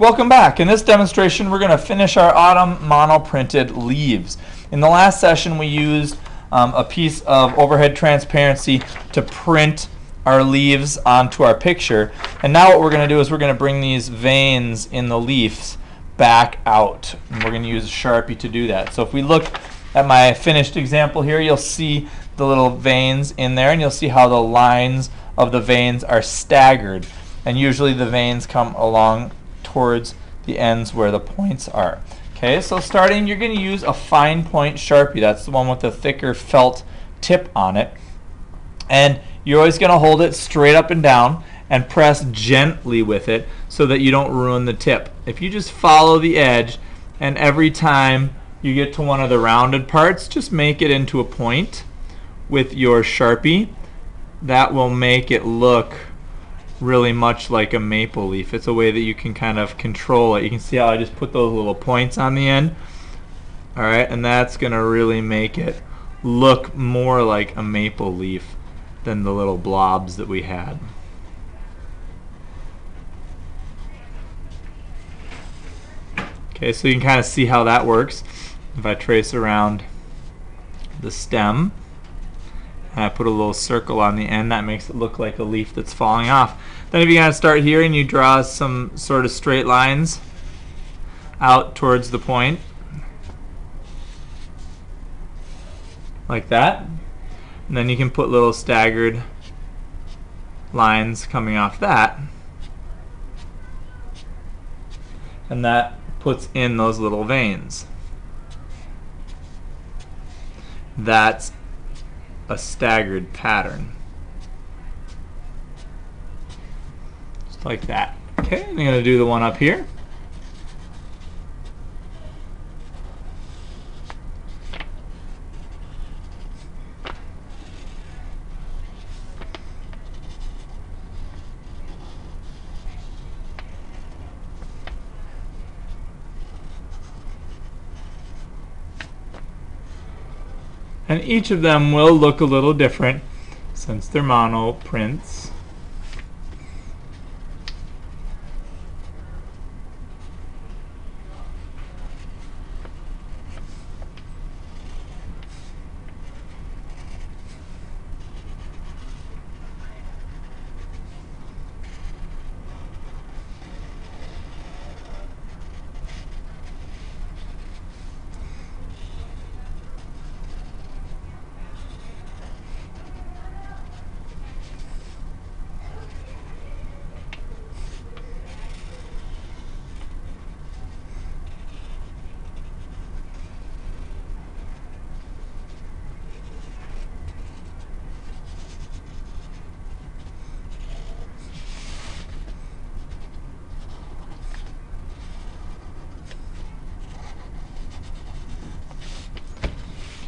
Welcome back. In this demonstration we're going to finish our autumn monoprinted leaves. In the last session we used a piece of overhead transparency to print our leaves onto our picture, and now what we're going to do is we're going to bring these veins in the leaves back out, and we're going to use a Sharpie to do that. So if we look at my finished example here, you'll see the little veins in there, and you'll see how the lines of the veins are staggered, and usually the veins come along towards the ends where the points are. Okay, so starting, you're going to use a fine point Sharpie. That's the one with the thicker felt tip on it, and you're always going to hold it straight up and down and press gently with it so that you don't ruin the tip. If you just follow the edge, and every time you get to one of the rounded parts, just make it into a point with your Sharpie. That will make it look really much like a maple leaf. It's a way that you can kind of control it. You can see how I just put those little points on the end. Alright, and that's going to really make it look more like a maple leaf than the little blobs that we had. Okay, so you can kind of see how that works. If I trace around the stem and I put a little circle on the end, that makes it look like a leaf that's falling off. Then if you kind of start here and you draw some sort of straight lines out towards the point, like that, and then you can put little staggered lines coming off that, and that puts in those little veins. That's a staggered pattern. Just like that. Okay, I'm going to do the one up here. And each of them will look a little different since they're mono prints.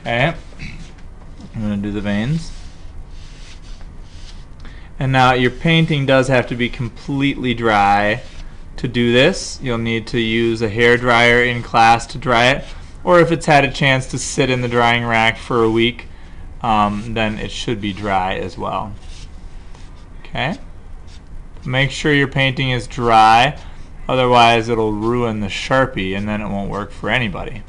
Okay, I'm going to do the veins. And now your painting does have to be completely dry to do this. You'll need to use a hair dryer in class to dry it, or if it's had a chance to sit in the drying rack for a week, then it should be dry as well. Okay, make sure your painting is dry, otherwise it'll ruin the Sharpie and then it won't work for anybody.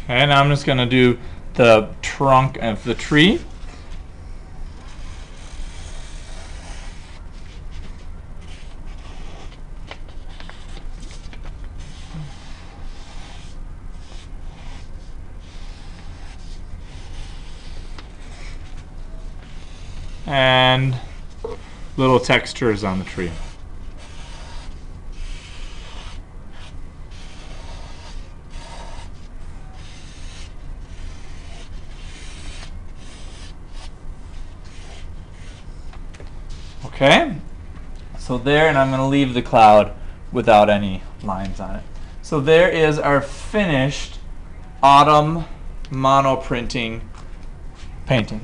Okay, now I'm just going to do the trunk of the tree. And little textures on the tree. Okay, so there, and I'm going to leave the cloud without any lines on it. So there is our finished Autumn monoprinting painting.